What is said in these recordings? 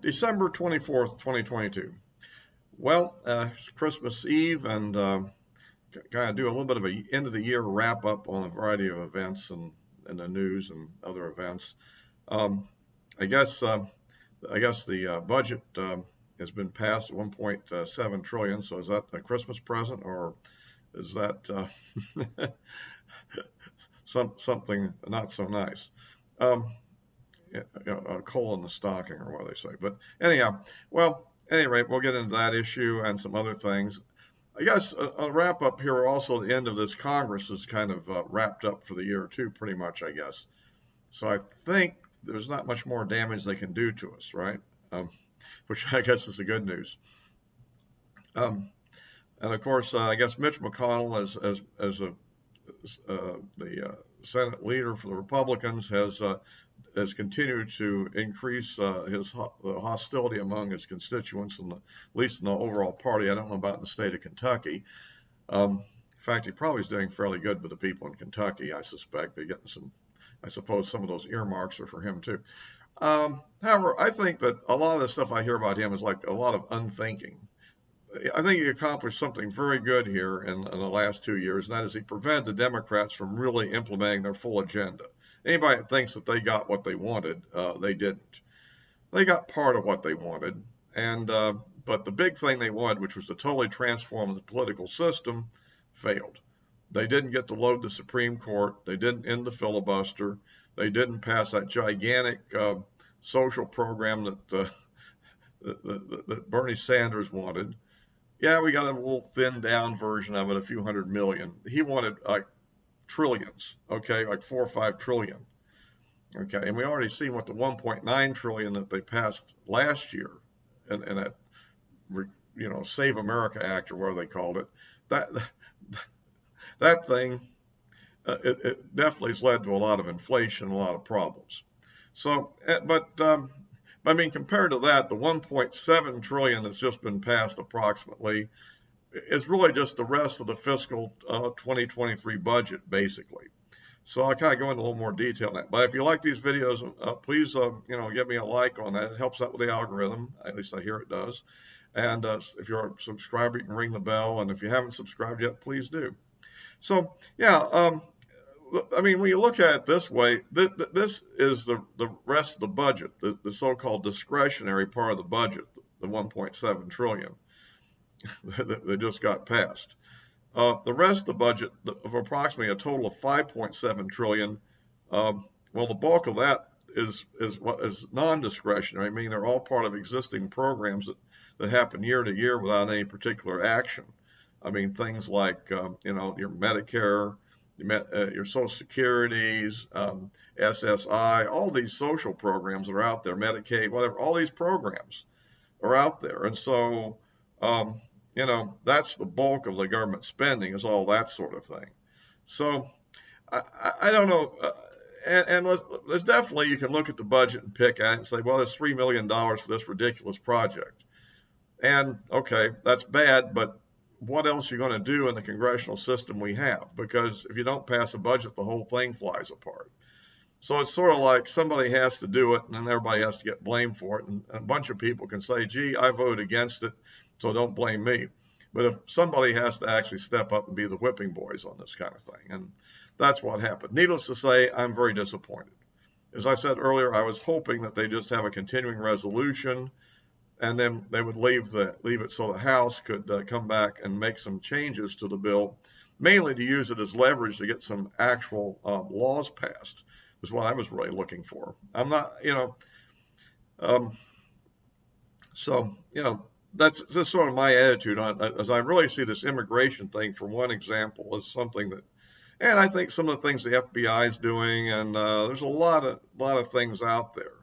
December 24th, 2022. Well, it's Christmas Eve, and kind of do a little bit of a end of the year wrap up on a variety of events and the news and other events. Um, I guess the budget has been passed at 1.7 trillion. So is that a Christmas present, or is that something not so nice? Um, a coal in the stocking, or what they say. But anyhow, well, at any rate, we'll get into that issue and some other things. I guess a wrap up here. Also, the end of this Congress is kind of wrapped up for the year too, pretty much, I guess. So I think there's not much more damage they can do to us, right? Um, which I guess is the good news. Um, and of course, I guess Mitch McConnell, as the Senate leader for the Republicans, has continued to increase his hostility among his constituents, at least in the overall party. I don't know about in the state of Kentucky. In fact, he probably is doing fairly good with the people in Kentucky, I suspect. They're getting some, I suppose some of those earmarks are for him too. However, I think that a lot of the stuff I hear about him is like a lot of unthinking. I think he accomplished something very good here in the last 2 years, and that is he prevented the Democrats from really implementing their full agenda. Anybody that thinks that they got what they wanted, they didn't. They got part of what they wanted, and but the big thing they wanted, which was to totally transform the political system, failed. They didn't get to load the Supreme Court. They didn't end the filibuster. They didn't pass that gigantic social program that Bernie Sanders wanted. Yeah, we got a little thinned down version of it, a few hundred million. He wanted like trillions, okay, like 4 or 5 trillion, okay, and we already seen what the 1.9 trillion that they passed last year, and that Save America Act or whatever they called it, that that thing, it definitely has led to a lot of inflation, a lot of problems. So, but I mean, compared to that, the 1.7 trillion that's just been passed approximately is really just the rest of the fiscal 2023 budget, basically. So I'll kind of go into a little more detail on that. But if you like these videos, please, give me a like on that. It helps out with the algorithm. At least I hear it does. And if you're a subscriber, you can ring the bell. And if you haven't subscribed yet, please do. So, yeah, I mean, when you look at it this way, this is the rest of the budget, the so-called discretionary part of the budget, the 1.7 trillion that just got passed. The rest of the budget of approximately a total of 5.7 trillion. Well, the bulk of that is what is non-discretionary, meaning they're all part of existing programs that happen year to year without any particular action. I mean, things like your Medicare, your Social Securities, SSI, all these social programs that are out there, Medicaid, whatever, all these programs are out there, and so that's the bulk of the government spending, is all that sort of thing. So I don't know, and there's definitely, you can look at the budget and pick at it and say, well, there's $3 million for this ridiculous project, and okay, that's bad, but what else are you going to do in the congressional system we have? Because if you don't pass a budget, the whole thing flies apart. So it's sort of like somebody has to do it, and then everybody has to get blamed for it. And a bunch of people can say, gee, I voted against it, so don't blame me. But if somebody has to actually step up and be the whipping boys on this kind of thing, and that's what happened. Needless to say, I'm very disappointed. As I said earlier, I was hoping that they just have a continuing resolution, and then they would leave it so the House could come back and make some changes to the bill, mainly to use it as leverage to get some actual laws passed, is what I was really looking for. I'm not, um, so, that's just sort of my attitude on it, as I really see this immigration thing, for one example, as something that, and I think some of the things the FBI is doing, and there's a lot of things out there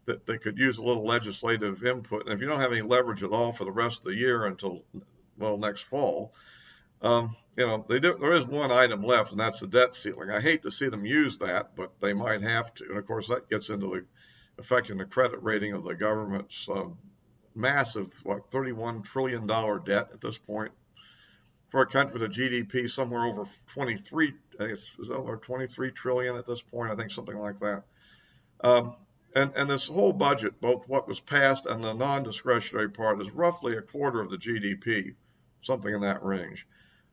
that could use a little legislative input. And if you don't have any leverage at all for the rest of the year until, well, next fall, there is one item left, and that's the debt ceiling. I hate to see them use that, but they might have to. And of course, that gets into affecting the credit rating of the government's massive, like $31 trillion debt at this point, for a country with a GDP somewhere over 23, I think it's over 23 trillion at this point, I think something like that. And this whole budget, both what was passed and the non-discretionary part, is roughly a quarter of the GDP, something in that range.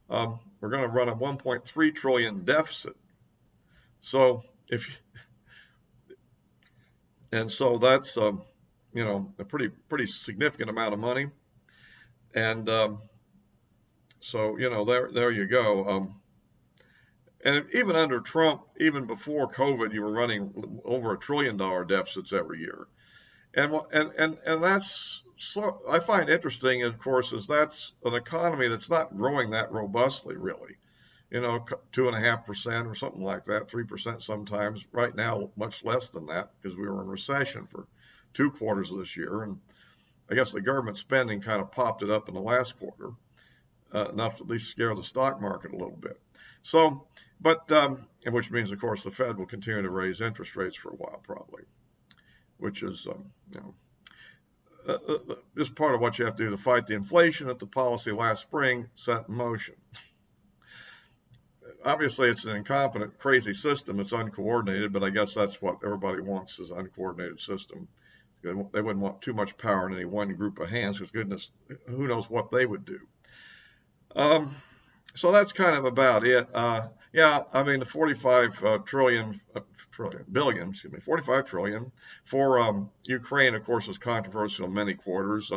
We're going to run a 1.3 trillion deficit. So if and so that's a pretty significant amount of money. And so there you go. And even under Trump, even before COVID, you were running over $1 trillion deficits every year. And that's so I find interesting, of course, is that's an economy that's not growing that robustly, really. 2.5% or something like that, 3% sometimes. Right now, much less than that because we were in recession for 2 quarters of this year, and I guess the government spending kind of popped it up in the last quarter, enough to at least scare the stock market a little bit. So, but and which means, of course, the Fed will continue to raise interest rates for a while, probably, which is just part of what you have to do to fight the inflation that the policy last spring set in motion. Obviously, it's an incompetent, crazy system. It's uncoordinated, but I guess that's what everybody wants is an uncoordinated system. They wouldn't want too much power in any one group of hands because goodness, who knows what they would do. So that's kind of about it. Yeah, I mean the 45 billion, 45 trillion for Ukraine, of course, is controversial in many quarters.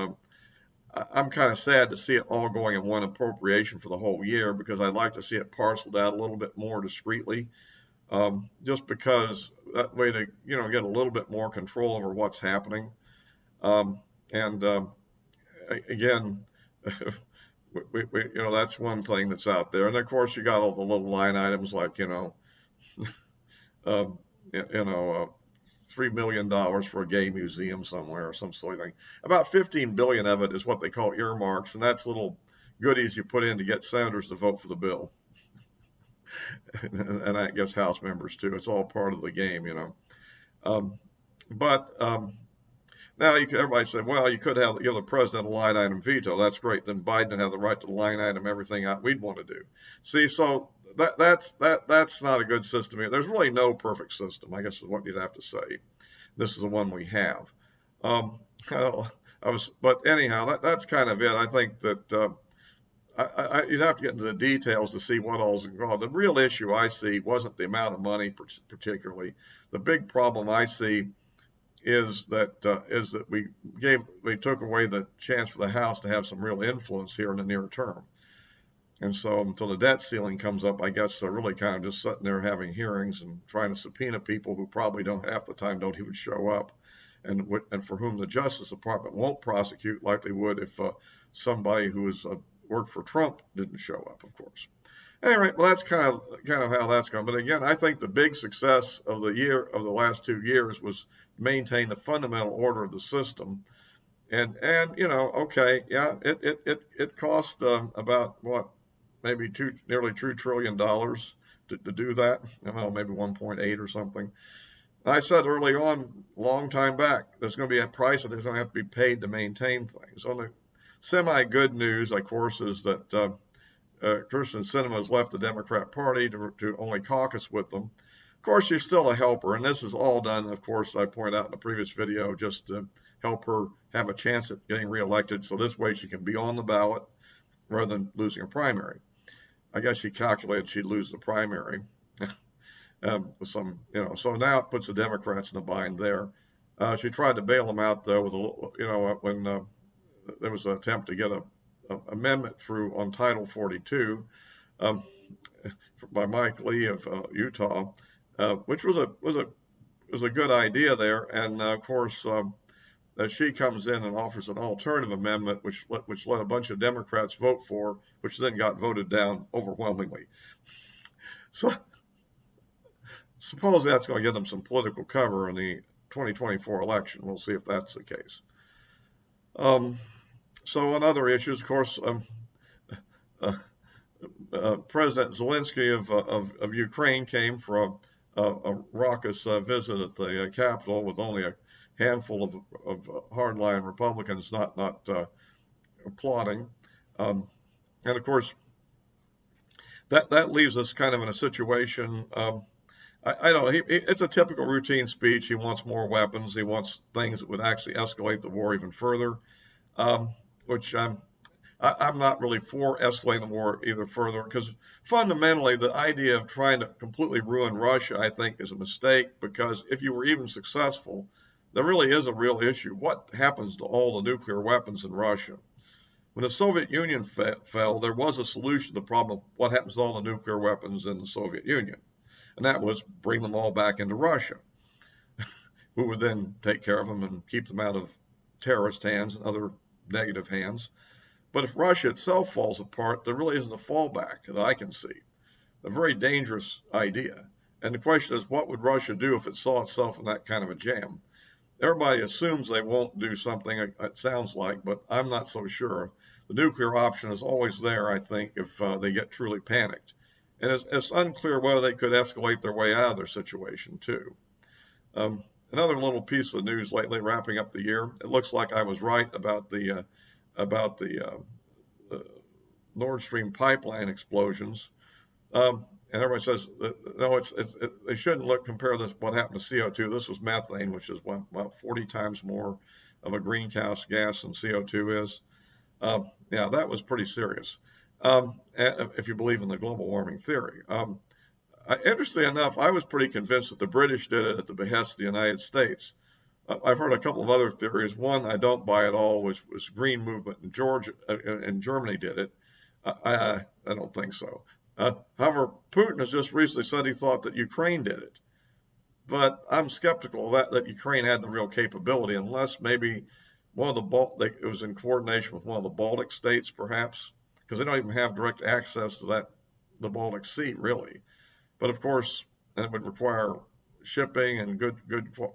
I'm kind of sad to see it all going in one appropriation for the whole year because I'd like to see it parceled out a little bit more discreetly, just because that way to get a little bit more control over what's happening. And again, that's one thing that's out there. And of course, you got all the little line items like $3 million for a gay museum somewhere or some sort of thing. About 15 billion of it is what they call earmarks, and that's little goodies you put in to get senators to vote for the bill, and I guess House members too. It's all part of the game, But now everybody said, well, you could have give the president a line item veto. That's great. Then Biden would have the right to line item everything we'd want to do. See, so that's not a good system. There's really no perfect system, I guess is what you'd have to say. This is the one we have. But anyhow, that's kind of it. I think that you'd have to get into the details to see what all's involved. The real issue I see wasn't the amount of money particularly. The big problem I see is that we took away the chance for the House to have some real influence here in the near term. And so until the debt ceiling comes up, I guess they're really kind of just sitting there having hearings and trying to subpoena people who probably half the time don't even show up, and for whom the Justice Department won't prosecute like they would if somebody who has worked for Trump didn't show up, of course. Anyway, well, that's kind of how that's going. But again, I think the big success of the last 2 years was maintain the fundamental order of the system. And okay, yeah, it cost about maybe nearly $2 trillion to do that. Maybe 1.8 or something. I said early on, long time back, there's going to be a price that is going to have to be paid to maintain things. So the semi-good news, of course, is that Kyrsten Sinema has left the Democrat Party to only caucus with them. Of course, she's still a helper, and this is all done, of course, I point out in the previous video, just to help her have a chance at getting reelected, so this way she can be on the ballot rather than losing a primary. I guess she calculated she'd lose the primary. So now it puts the Democrats in a bind there. She tried to bail them out, though, with when there was an attempt to get an amendment through on Title 42 by Mike Lee of Utah, which was a good idea there. And of course, she comes in and offers an alternative amendment, which let a bunch of Democrats vote for, which then got voted down overwhelmingly. So suppose that's going to give them some political cover in the 2024 election. We'll see if that's the case. So on other issues, of course, President Zelensky of Ukraine came for a raucous visit at the Capitol with only a handful of hardline Republicans not applauding, and of course that leaves us kind of in a situation I don't know. It's a typical routine speech. He wants more weapons. He wants things that would actually escalate the war even further, um, which I'm not really for escalating the war either further because fundamentally the idea of trying to completely ruin Russia, I think, is a mistake because if you were even successful, there really is a real issue. What happens to all the nuclear weapons in Russia? When the Soviet Union fell, there was a solution to the problem of what happens to all the nuclear weapons in the Soviet Union, and that was bring them all back into Russia, who would then take care of them and keep them out of terrorist hands and other negative hands. But if Russia itself falls apart, there really isn't a fallback that I can see. A very dangerous idea. And the question is, what would Russia do if it saw itself in that kind of a jam? Everybody assumes they won't do something, it sounds like, but I'm not so sure. The nuclear option is always there, I think, if they get truly panicked. And it's unclear whether they could escalate their way out of their situation, too. Another little piece of news lately, wrapping up the year. It looks like I was right about the Nord Stream pipeline explosions. And everybody says no, they shouldn't compare this what happened to CO2. This was methane, which is about 40 times more of a greenhouse gas than CO2 is. Yeah, that was pretty serious. If you believe in the global warming theory. Interestingly enough, I was pretty convinced that the British did it at the behest of the United States. I've heard a couple of other theories. One I don't buy at all was Green Movement in Georgia and Germany did it. I don't think so. However, Putin has just recently said he thought that Ukraine did it, but I'm skeptical that Ukraine had the real capability, unless maybe one of it was in coordination with one of the Baltic states, perhaps, because they don't even have direct access to the Baltic Sea, really. But of course, it would require shipping and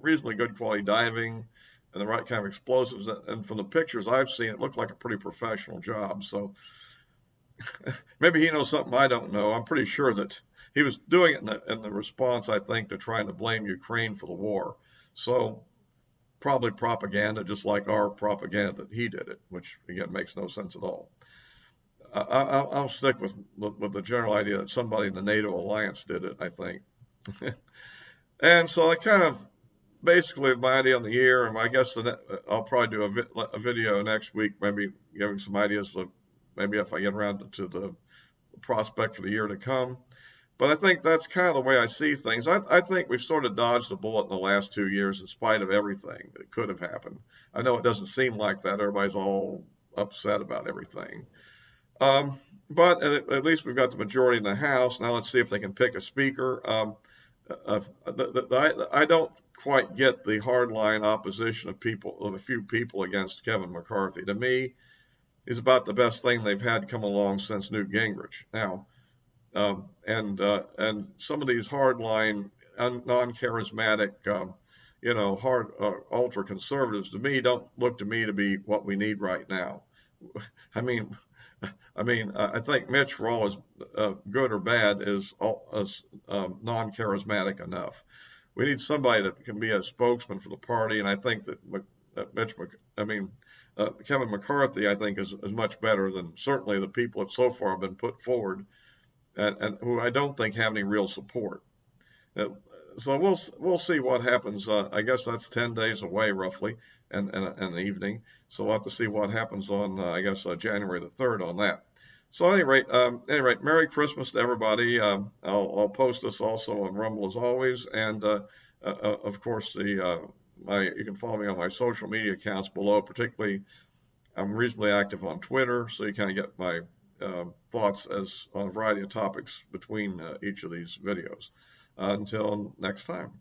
reasonably good quality diving and the right kind of explosives. And from the pictures I've seen, it looked like a pretty professional job. So maybe he knows something I don't know. I'm pretty sure that he was doing it in the response, I think, to trying to blame Ukraine for the war. So probably propaganda, just like our propaganda that he did it, which again makes no sense at all. I'll stick with the general idea that somebody in the NATO alliance did it, I think. And so I kind of basically my idea on the year, and I guess I'll probably do a video next week, maybe giving some ideas of maybe if I get around to the prospect for the year to come. But I think that's kind of the way I see things. I think we've sort of dodged the bullet in the last 2 years in spite of everything that could have happened. I know it doesn't seem like that. Everybody's all upset about everything. But at least we've got the majority in the House. Now let's see if they can pick a speaker. I don't quite get the hardline opposition of a few people against Kevin McCarthy. To me, he's about the best thing they've had come along since Newt Gingrich. Now, and some of these hardline, non-charismatic, hard ultra conservatives to me don't look to me to be what we need right now. I mean, I think Mitch, for all as good or bad, is non-charismatic enough. We need somebody that can be a spokesman for the party, and I think that Kevin McCarthy, I think, is much better than certainly the people that so far have been put forward, and who I don't think have any real support. So we'll see what happens. I guess that's 10 days away roughly, and the evening. So we'll have to see what happens on I guess January the 3rd on that. So at any rate, Merry Christmas to everybody. I'll post this also on Rumble as always, and of course you can follow me on my social media accounts below. Particularly, I'm reasonably active on Twitter, so you kind of get my thoughts on a variety of topics between each of these videos. Until next time.